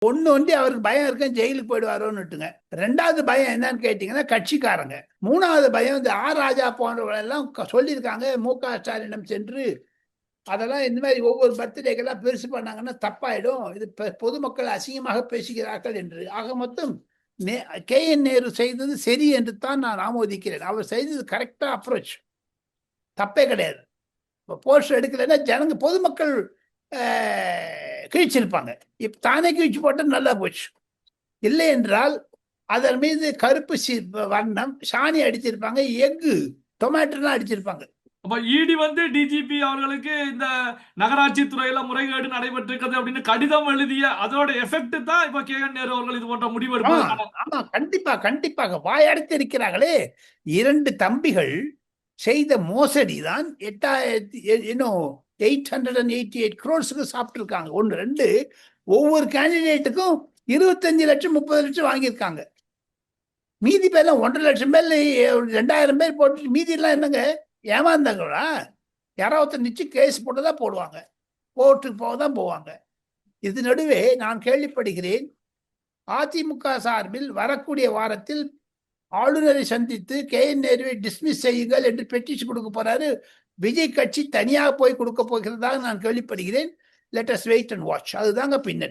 ஒண்ணு வந்து அவருக்கு பயம் இருக்கு, ஜெயிலுக்கு போயிடுவாரோன்னுட்டுங்க. ரெண்டாவது பயம் என்னன்னு கேட்டீங்கன்னா கட்சிக்காரங்க. மூணாவது பயம் இந்த ராஜா போன்றவர்கள் எல்லாம் சொல்லியிருக்காங்க, மு.க. ஸ்டாலினிடம் சென்று அதெல்லாம் இந்த மாதிரி ஒவ்வொரு பர்த்டேக்கெல்லாம் பெருசு பண்ணாங்கன்னா தப்பாயிடும், இது பொதுமக்கள் அசிங்கமாக பேசுகிறார்கள் என்று. ஆக மொத்தம் கே.என். நேரு செய்தது சரி என்று தான் நான் ஆமோதிக்கிறேன். அவர் செய்தது கரெக்டா அப்ரோச், தப்பே கிடையாது. போஸ்டர் எடுக்கலைன்னா ஜனங்க பொதுமக்கள் கிழிச்சிருப்பாங்க. இப்ப தானே கிழிச்சு போட்ட நல்லா போச்சு. இல்லை என்றால் அதன் மீது கருப்பு வண்ணம் சாணி அடிச்சிருப்பாங்க, எஃகு டொமேட்டோலாம் அடிச்சிருப்பாங்க. அப்ப இடி வந்து டிஜிபி அவர்களுக்கு இந்த நகராட்சி துறையில முறைகேடு நடைபெற்றிருக்கிறது அப்படின்னு கடிதம் எழுதிய அதோட எஃபெக்ட் தான் இப்ப கே.என். நேரு அவர்கள் இது போன்ற முடிவு எடுப்பது. ஆமா, கண்டிப்பா கண்டிப்பாக வாயடைத்து இருக்கிறார்களே. 2 தம்பிகள் செய்த மோசடி தான் 888 crores சாப்பிட்டு இருக்காங்க. 1 2 ஒவ்வொரு கேண்டிடேட்டுக்கும் 25 லட்சம் 30 லட்சம் வாங்கியிருக்காங்க. மீதி பேர்லாம் 1.5 லட்சம் பேர் 2000 பேர் போட்டு மீதி எல்லாம் என்னங்க ஏமாந்தாங்களா? யாராவது நிச்சு கேஸ் போட்டுதான் போடுவாங்க, கோர்ட்டுக்கு போகதான் போவாங்க. இது நடுவே நான் கேள்விப்படுகிறேன், அதிமுக சார்பில் வரக்கூடிய வாரத்தில் ஆளுநரை சந்தித்து கே.என். நேருவை டிஸ்மிஸ் செய்யுங்கள் என்று பெட்டிஷன் கொடுக்க போறாரு. விஜய் கட்சி தனியாக போய் கொடுக்க போகிறதாக நான் கேள்விப்படுகிறேன். Let us wait and watch. அதுதாங்க பின்னணி.